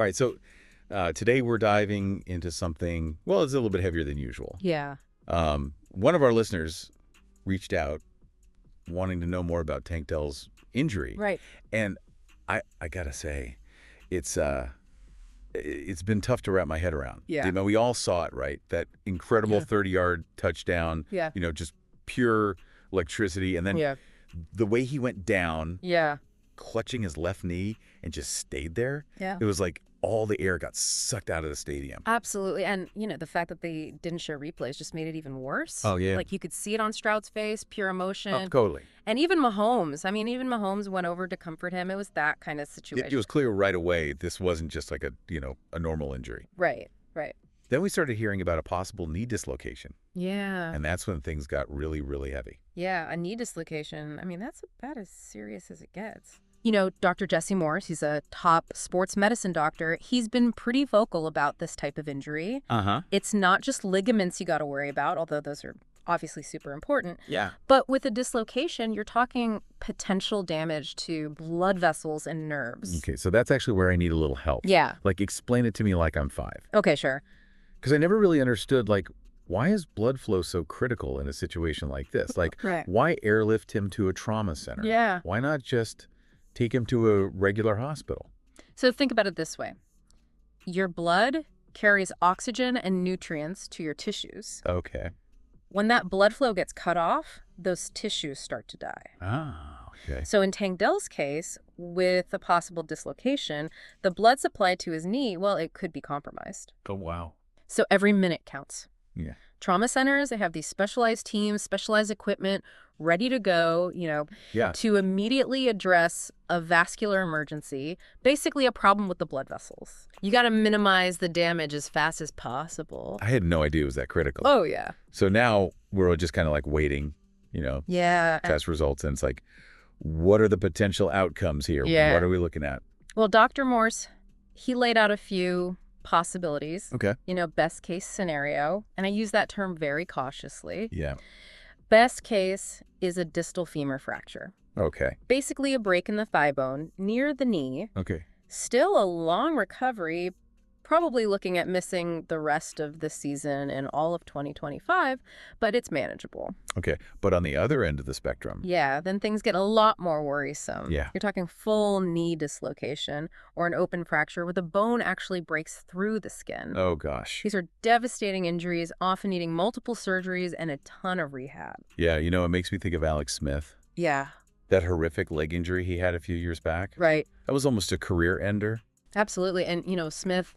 All right, so today we're diving into something, well, it's a little bit heavier than usual. Yeah. One of our listeners reached out wanting to know more about Tank Dell's injury. Right. And I got to say, it's been tough to wrap my head around. Yeah. You know, we all saw it, right? That incredible 30-yard touchdown, Yeah. just pure electricity. And then the way he went down, clutching his left knee and just stayed there, it was like all the air got sucked out of the stadium. Absolutely. And, the fact that they didn't show replays just made it even worse. Oh, yeah. Like, you could see it on Stroud's face, pure emotion. Oh, totally. And even Mahomes. I mean, even Mahomes went over to comfort him. It was that kind of situation. It was clear right away this wasn't just like a normal injury. Right. Then we started hearing about a possible knee dislocation. Yeah. And that's when things got really, really heavy. Yeah, a knee dislocation. I mean, that's about as serious as it gets. Dr. Jesse Morse, he's a top sports medicine doctor. He's been pretty vocal about this type of injury. It's not just ligaments you got to worry about, although those are obviously super important. Yeah. But with a dislocation, you're talking potential damage to blood vessels and nerves. Okay, so that's actually where I need a little help. Yeah. Like, explain it to me like I'm 5. Okay, sure. Because I never really understood, like, why is blood flow so critical in a situation like this? Like, why airlift him to a trauma center? Yeah. Why not just take him to a regular hospital? So think about it this way. Your blood carries oxygen and nutrients to your tissues. Okay. When that blood flow gets cut off, those tissues start to die. Ah, okay. So in Tank Dell's case, with a possible dislocation, the blood supply to his knee, well, it could be compromised. Oh, wow. So every minute counts. Yeah. Trauma centers, they have these specialized teams, specialized equipment ready to go, to immediately address a vascular emergency, basically a problem with the blood vessels. You got to minimize the damage as fast as possible. I had no idea it was that critical. Oh, yeah. So now we're just kind of like waiting, test results. And it's like, what are the potential outcomes here? Yeah. What are we looking at? Well, Dr. Morse, he laid out a few possibilities. Okay. Best case scenario. And I use that term very cautiously. Yeah. Best case is a distal femur fracture. Okay. Basically a break in the thigh bone near the knee. Okay. Still a long recovery, probably looking at missing the rest of the season and all of 2025, but it's manageable. Okay. But on the other end of the spectrum. Yeah, then things get a lot more worrisome. Yeah. You're talking full knee dislocation or an open fracture where the bone actually breaks through the skin. Oh, gosh. These are devastating injuries, often needing multiple surgeries and a ton of rehab. Yeah, it makes me think of Alex Smith. Yeah. That horrific leg injury he had a few years back. Right. That was almost a career ender. Absolutely. And, Smith,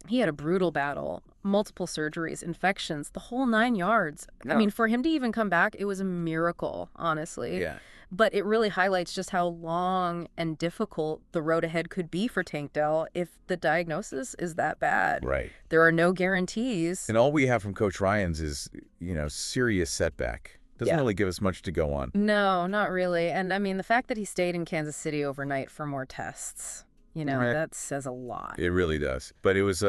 he had a brutal battle, multiple surgeries, infections, the whole 9 yards. Yeah. I mean, for him to even come back, it was a miracle, honestly. Yeah. But it really highlights just how long and difficult the road ahead could be for Tank Dell if the diagnosis is that bad. Right. There are no guarantees. And all we have from Coach Ryan's is, serious setback. Doesn't really give us much to go on. No, not really. And I mean, the fact that he stayed in Kansas City overnight for more tests, that says a lot. It really does. But it was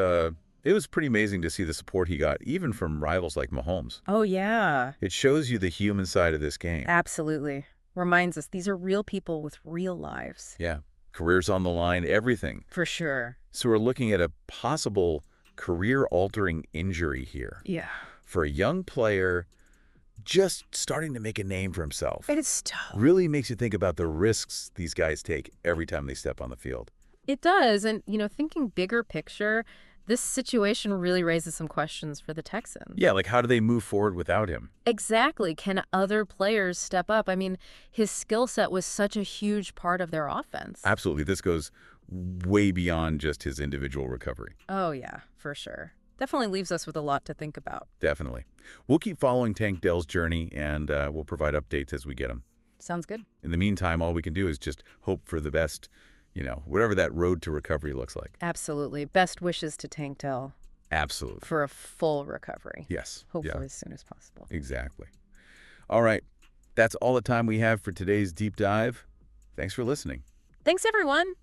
pretty amazing to see the support he got, even from rivals like Mahomes. Oh, yeah. It shows you the human side of this game. Absolutely. Reminds us these are real people with real lives. Yeah. Careers on the line, everything. For sure. So we're looking at a possible career-altering injury here. Yeah. For a young player just starting to make a name for himself. It is tough. Really makes you think about the risks these guys take every time they step on the field. It does. And, thinking bigger picture, this situation really raises some questions for the Texans. Yeah, like how do they move forward without him? Exactly. Can other players step up? I mean, his skill set was such a huge part of their offense. Absolutely. This goes way beyond just his individual recovery. Oh, yeah, for sure. Definitely leaves us with a lot to think about. Definitely. We'll keep following Tank Dell's journey, and we'll provide updates as we get them. Sounds good. In the meantime, all we can do is just hope for the best, whatever that road to recovery looks like. Absolutely. Best wishes to Tank Dell. Absolutely. For a full recovery. Yes. Hopefully as soon as possible. Exactly. All right. That's all the time we have for today's deep dive. Thanks for listening. Thanks, everyone.